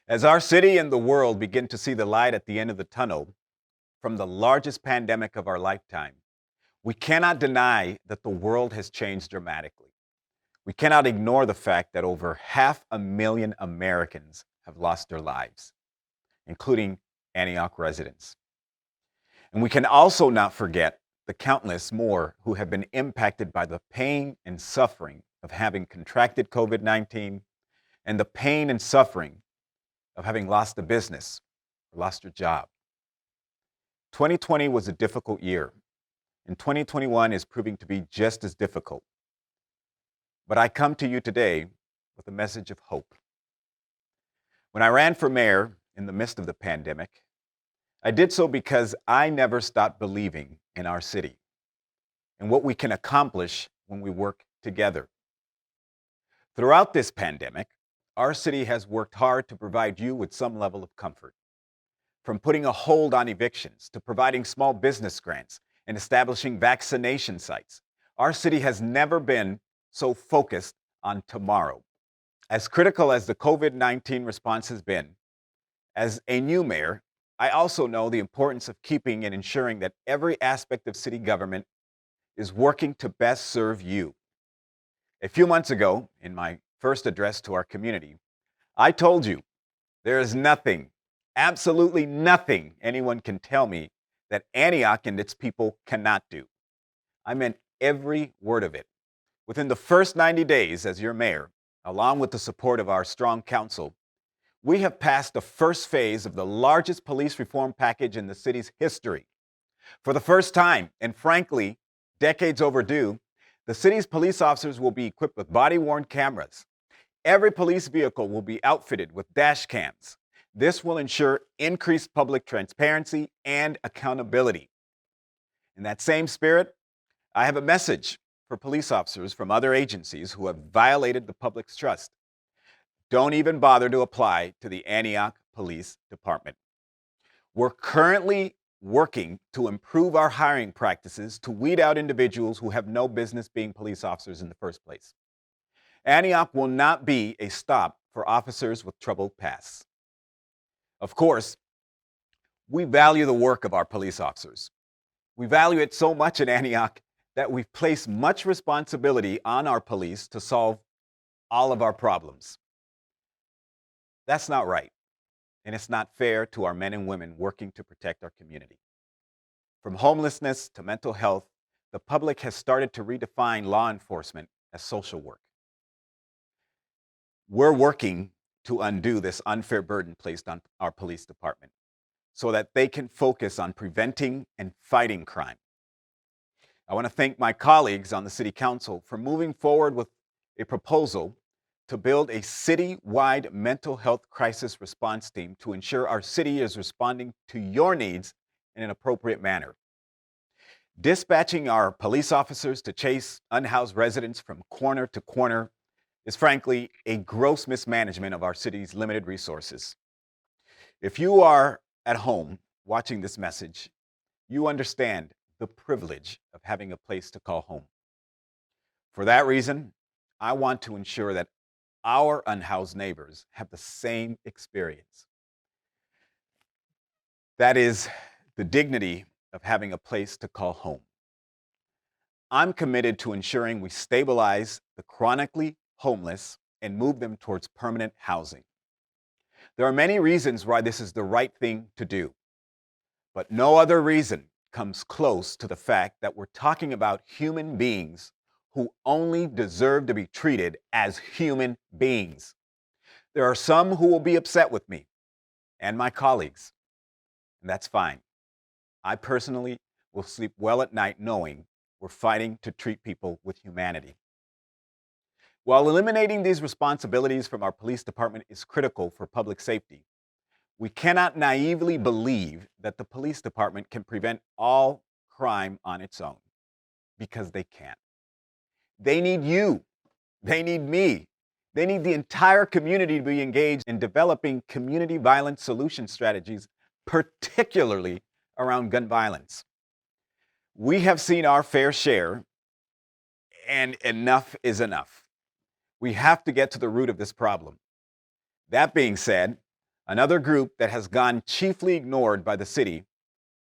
As our city and the world begin to see the light at the end of the tunnel from the largest pandemic of our lifetime, we cannot deny that the world has changed dramatically. We cannot ignore the fact that over 500,000 Americans have lost their lives, including Antioch residents. And we can also not forget the countless more who have been impacted by the pain and suffering of having contracted COVID 19 and the pain and suffering of having lost a business or lost your job. 2020 was a difficult year, and 2021 is proving to be just as difficult. But I come to you today with a message of hope. When I ran for mayor in the midst of the pandemic, I did so because I never stopped believing in our city and what we can accomplish when we work together. Throughout this pandemic, our city has worked hard to provide you with some level of comfort. From putting a hold on evictions to providing small business grants and establishing vaccination sites, our city has never been so focused on tomorrow. As critical as the COVID-19 response has been, as a new mayor, I also know the importance of keeping and ensuring that every aspect of city government is working to best serve you. A few months ago, in my first address to our community, I told you there is nothing, absolutely nothing anyone can tell me that Antioch and its people cannot do. I meant every word of it. Within the first 90 days as your mayor, along with the support of our strong council, we have passed the first phase of the largest police reform package in the city's history. For the first time, and frankly, decades overdue, the city's police officers will be equipped with body-worn cameras. Every police vehicle will be outfitted with dash cams. This will ensure increased public transparency and accountability. In that same spirit, I have a message for police officers from other agencies who have violated the public's trust. Don't even bother to apply to the Antioch Police Department. We're currently working to improve our hiring practices to weed out individuals who have no business being police officers in the first place. Antioch will not be a stop for officers with troubled pasts. Of course, we value the work of our police officers. We value it so much in Antioch that we've placed much responsibility on our police to solve all of our problems. That's not right, and it's not fair to our men and women working to protect our community. From homelessness to mental health, the public has started to redefine law enforcement as social work. We're working to undo this unfair burden placed on our police department so that they can focus on preventing and fighting crime. I want to thank my colleagues on the City Council for moving forward with a proposal to build a city-wide mental health crisis response team to ensure our city is responding to your needs in an appropriate manner. Dispatching our police officers to chase unhoused residents from corner to corner is frankly a gross mismanagement of our city's limited resources. If you are at home watching this message, you understand the privilege of having a place to call home. For that reason, I want to ensure that our unhoused neighbors have the same experience. That is the dignity of having a place to call home. I'm committed to ensuring we stabilize the chronically homeless and move them towards permanent housing. There are many reasons why this is the right thing to do, but no other reason comes close to the fact that we're talking about human beings who only deserve to be treated as human beings. There are some who will be upset with me and my colleagues, and that's fine. I personally will sleep well at night knowing we're fighting to treat people with humanity. While eliminating these responsibilities from our police department is critical for public safety, we cannot naively believe that the police department can prevent all crime on its own, because they can't. They need you. They need me. They need the entire community to be engaged in developing community violence solution strategies, particularly around gun violence. We have seen our fair share, and enough is enough. We have to get to the root of this problem. That being said, Another group that has gone chiefly ignored by the city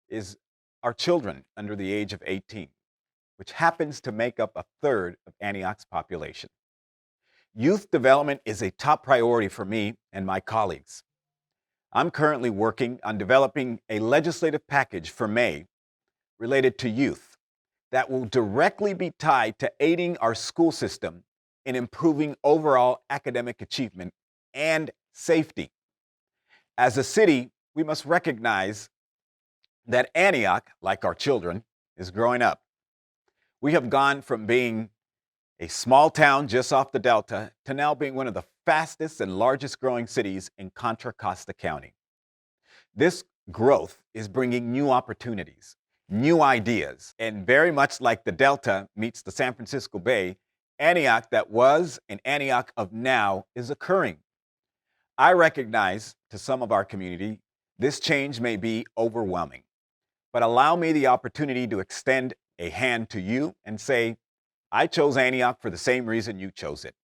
is our children under the age of 18, which happens to make up a third of Antioch's population. Youth development is a top priority for me and my colleagues. I'm currently working on developing a legislative package for May related to youth that will directly be tied to aiding our school system in improving overall academic achievement and safety. As a city, we must recognize that Antioch, like our children, is growing up. We have gone from being a small town just off the Delta to now being one of the fastest and largest growing cities in Contra Costa County. This growth is bringing new opportunities, new ideas, and very much like the Delta meets the San Francisco Bay, Antioch that was and Antioch of now is occurring. I recognize to some of our community, this change may be overwhelming, but allow me the opportunity to extend a hand to you and say, I chose Antioch for the same reason you chose it,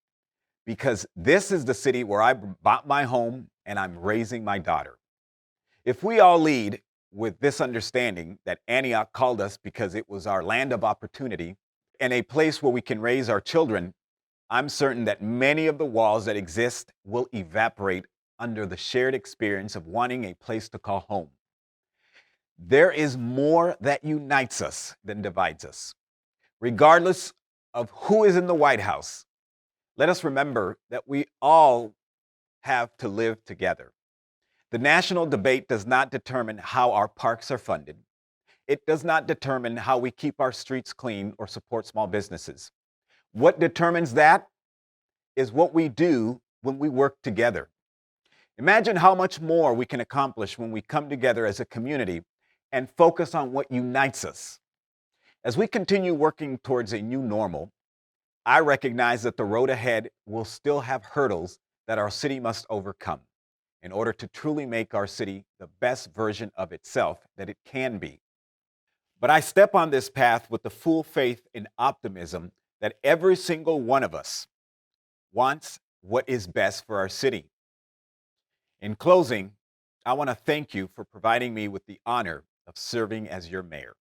because this is the city where I bought my home and I'm raising my daughter. If we all lead with this understanding that Antioch called us because it was our land of opportunity and a place where we can raise our children, I'm certain that many of the walls that exist will evaporate under the shared experience of wanting a place to call home. There is more that unites us than divides us. Regardless of who is in the White House, let us remember that we all have to live together. The national debate does not determine how our parks are funded. It does not determine how we keep our streets clean or support small businesses. What determines that is what we do when we work together. Imagine how much more we can accomplish when we come together as a community and focus on what unites us. As we continue working towards a new normal, I recognize that the road ahead will still have hurdles that our city must overcome in order to truly make our city the best version of itself that it can be. But I step on this path with the full faith and optimism that every single one of us wants what is best for our city. In closing, I want to thank you for providing me with the honor of serving as your mayor.